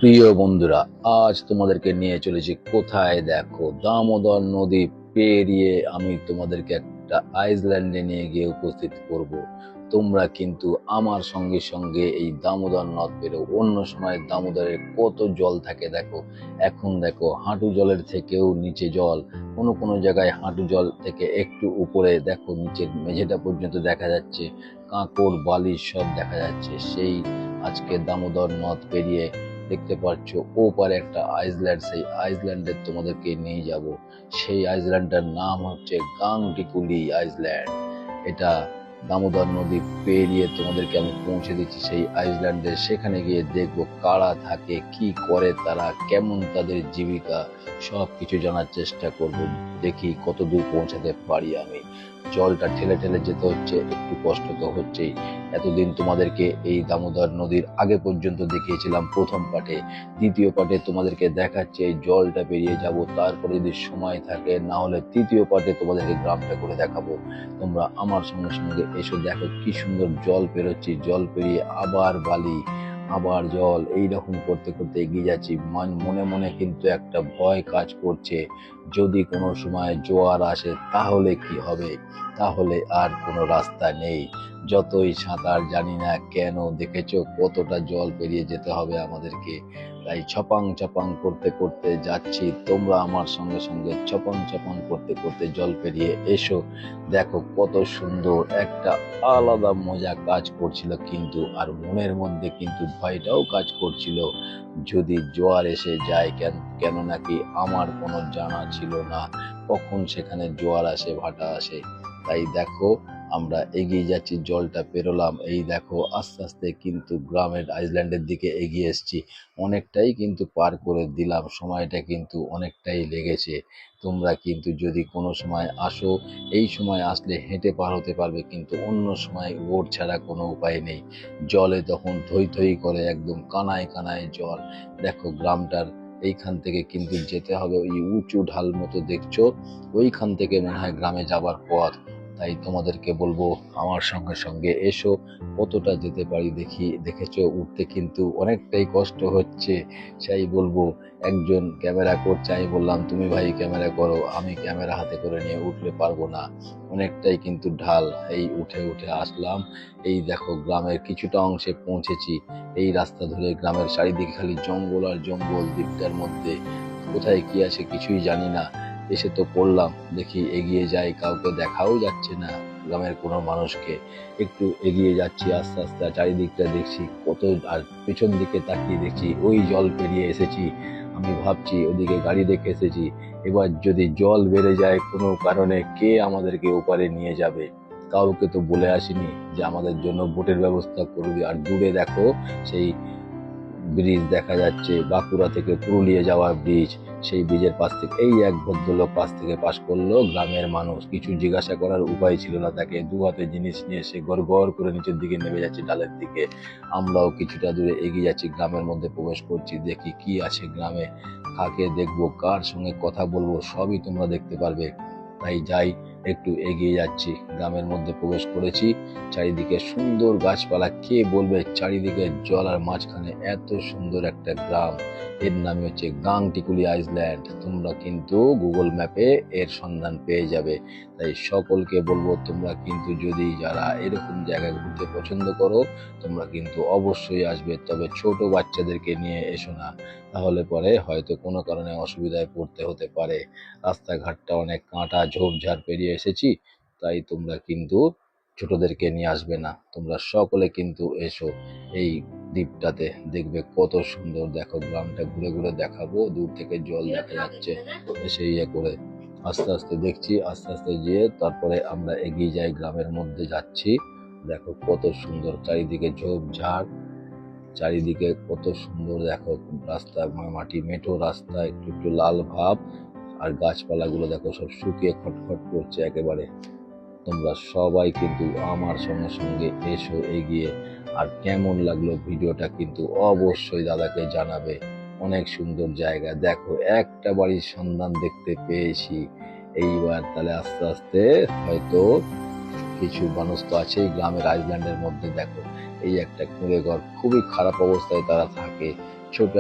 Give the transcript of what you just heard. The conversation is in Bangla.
প্রিয় বন্ধুরা, আজ তোমাদেরকে নিয়ে চলেছি কোথায় দেখো, দামোদর নদী পেরিয়ে আমি তোমাদেরকে একটা আইসল্যান্ডে নিয়ে গিয়ে উপস্থিত করব। তোমরা কিন্তু আমার সঙ্গে সঙ্গে এই দামোদর নদ পেরো। অন্য সময় দামোদরের কত জল থাকে দেখো, এখন দেখো হাঁটু জলের থেকেও নিচে জল, কোনো কোনো জায়গায় হাঁটু জল থেকে একটু উপরে দেখো নিচের মেঝেটা পর্যন্ত দেখা যাচ্ছে, কাঁকড় বালি সব দেখা যাচ্ছে। সেই আজকে দামোদর নদ পেরিয়ে দেখতে পাচ্ছ ওপারে একটা আইসল্যান্ড, সেই আইসল্যান্ডে তোমাদেরকে নিয়ে যাব। সেই আইসল্যান্ডটার নাম হচ্ছে গাংটিকুলি আইসল্যান্ড। এটা দামোদর নদী পেরিয়ে তোমাদেরকে আমি পৌঁছে দিচ্ছি সেই আইসল্যান্ডে। সেখানে গিয়ে দেখবো কারা থাকে, কি করে তারা, কেমন তাদের জীবিকা, সব কিছু জানার চেষ্টা করব। দেখি কত দূর পৌঁছাতে পারি আমি। জলটা ঠেলে ঠেলে যেতে হচ্ছে, একটু কষ্ট তো হচ্ছেই। এতদিন তোমাদেরকে এই দামোদর নদীর আগে পর্যন্ত দেখিয়েছিলাম প্রথম পার্টে, দ্বিতীয় পার্টে তোমাদেরকে দেখাচ্ছে এই জলটা পেরিয়ে যাব, তারপরে যদি সময় থাকে না হলে তৃতীয় পার্টে তোমাদেরকে গ্রামটা করে দেখাবো। তোমরা আমার সঙ্গে সঙ্গে এসে দেখো কি সুন্দর জল পেরোচ্ছি, জল পেরিয়ে আবার বালি, আবার জল, এইরকম করতে করতে এগিয়ে যাচ্ছি। মনে মনে কিন্তু একটা ভয় কাজ করছে, যদি কোনো সময় জোয়ার আসে তাহলে কি হবে, তাহলে আর কোনো রাস্তা নেই। যতই সাঁতার জানি না কেন, দেখেছো কতটা জল পেরিয়ে যেতে হবে আমাদেরকে। তাই ছপাং ছপাং করতে করতে যাচ্ছি, তোমরা আমার সঙ্গে সঙ্গে ছপাং ছপাং করতে করতে জল পেরিয়ে এসো। দেখো কত সুন্দর একটা আলাদা মজা কাজ করছিল, কিন্তু আর মনের মধ্যে কিন্তু ভয়টাও কাজ করছিল, যদি জোয়ার এসে যায়। কেন নাকি আমার কোনো জানা ছিল না কখন সেখানে জোয়ার আসে, ভাটা আসে। তাই দেখো আমরা এগিয়ে যাচ্ছি, জলটা পেরোলাম, এই দেখো আস্তে আস্তে কিন্তু গ্রামের আইসল্যান্ডের দিকে এগিয়ে এসেছি। অনেকটাই কিন্তু পার করে দিলাম, সময়টা কিন্তু অনেকটাই লেগেছে। তোমরা কিন্তু যদি কোনো সময় আসো, এই সময় আসলে হেঁটে পার হতে পারবে, কিন্তু অন্য সময় বোট ছাড়া কোনো উপায় নেই। জলে তখন থই থই করে, একদম কানায় কানায় জল। দেখো গ্রামটার এইখান থেকে কিন্তু যেতে হবে, ওই উঁচু ঢাল মতো দেখছো, ওইখান থেকে মনে হয় গ্রামে যাবার পথ। তাই তোমাদেরকে বলবো আমার সঙ্গে সঙ্গে এসো, কতটা যেতে পারি দেখি। দেখেছো উঠতে কিন্তু অনেকটাই কষ্ট হচ্ছে, সেই বলবো একজন ক্যামেরা করছে, আমি বললাম তুমি ভাই ক্যামেরা করো, আমি ক্যামেরা হাতে করে নিয়ে উঠলে পারবো না, অনেকটাই কিন্তু ঢাল। এই উঠে উঠে আসলাম, এই দেখো গ্রামের কিছুটা অংশে পৌঁছেছি। এই রাস্তা ধরে গ্রামের চারিদিকে খালি জঙ্গল আর জঙ্গল, দ্বীপটার মধ্যে কোথায় কি আছে কিছুই জানি না। এসে তো পড়লাম, দেখি এগিয়ে যাই, কাউকে দেখাও যাচ্ছে না, গ্রামের কোনো মানুষকে। একটু এগিয়ে যাচ্ছি আস্তে আস্তে, চারিদিকটা দেখছি কত, আর পেছন দিকে তাকিয়ে দেখছি ওই জল পেরিয়ে এসেছি। আমি ভাবছি ওদিকে গাড়ি দেখে এসেছি, এবার যদি জল বেড়ে যায় কোনো কারণে, কে আমাদেরকে ওপারে নিয়ে যাবে? কাউকে তো বলে আসিনি যে আমাদের জন্য বোটের ব্যবস্থা করবে। আর দূরে দেখো সেই ব্রিজ দেখা যাচ্ছে, বাঁকুড়া থেকে পুরুলিয়া যাওয়ার ব্রিজ। সেই ব্রিজের পাশ থেকে এই এক ভদ্রলোক পাশ থেকে পাশ করলো, গ্রামের মানুষ, কিছু জিজ্ঞাসা করার উপায় ছিল না তাকে, দু হাতে জিনিস নিয়ে সে গড় গড় করে নিচের দিকে নেমে যাচ্ছে ডালের দিকে। আমরাও কিছুটা দূরে এগিয়ে যাচ্ছি, গ্রামের মধ্যে প্রবেশ করছি, দেখি কি আছে গ্রামে, কাকে দেখবো, কার সঙ্গে কথা বলবো, সবই তোমরা দেখতে পারবে। তাই যাই, একটু এগিয়ে যাচ্ছি, গ্রামের মধ্যে প্রবেশ করেছি। চারিদিকে সুন্দর গাছপালা, কে বলবে চারিদিকে জল, আর মাঝখানে এত সুন্দর একটা গ্রাম। এর নাম হচ্ছে গাংটিকুলি আইসল্যান্ড। তোমরা কিন্তু গুগল ম্যাপে এর সন্ধান পেয়ে যাবে। তাই সকলকে বলবো তোমরা কিন্তু যদি যারা এরকম জায়গায় ঘুরতে পছন্দ করো, তোমরা কিন্তু অবশ্যই আসবে, তবে ছোট বাচ্চাদেরকে নিয়ে এসো না, তাহলে পরে হয়তো কোনো কারণে অসুবিধায় পড়তে হতে পারে। রাস্তাঘাটটা অনেক কাঁটা ঝোপঝাড় পেরিয়ে এসেছি, তাই তোমরা কিন্তু ছোটদেরকে নিয়ে আসবে না। তোমরা সকলে কিন্তু এসো এই দ্বীপটাতে, দেখবে কত সুন্দর। দেখো গ্রামটা ঘুরে ঘুরে দেখাবো, দূর থেকে জল দেখা যাচ্ছে। এসে ইয়ে করে আস্তে আস্তে দেখছি, আস্তে আস্তে গিয়ে তারপরে আমরা এগিয়ে যাই, গ্রামের মধ্যে যাচ্ছি। দেখো কত সুন্দর, চারিদিকে ঝোপঝাড়, চারিদিকে কত সুন্দর। দেখো রাস্তা, মাটি মেঠো রাস্তা, একটু একটু লাল ভাব, আর গাছপালাগুলো দেখো সব শুকিয়ে খটখট করছে একেবারে। তোমরা সবাই কিন্তু আমার সঙ্গে সঙ্গে এসো এগিয়ে। আর কেমন লাগলো ভিডিওটা কিন্তু অবশ্যই দাদাকে জানাবে। অনেক সুন্দর জায়গা, দেখো একটা বাড়ির সন্ধান দেখতে পেয়েছি। এইবার তাহলে আস্তে আস্তে হয়তো কিছু মানুষ তো আছেই গ্রামের আইসল্যান্ডের মধ্যে। দেখো এই একটা কুঁড়ে ঘর, খুবই খারাপ অবস্থায় তারা থাকে, ছোট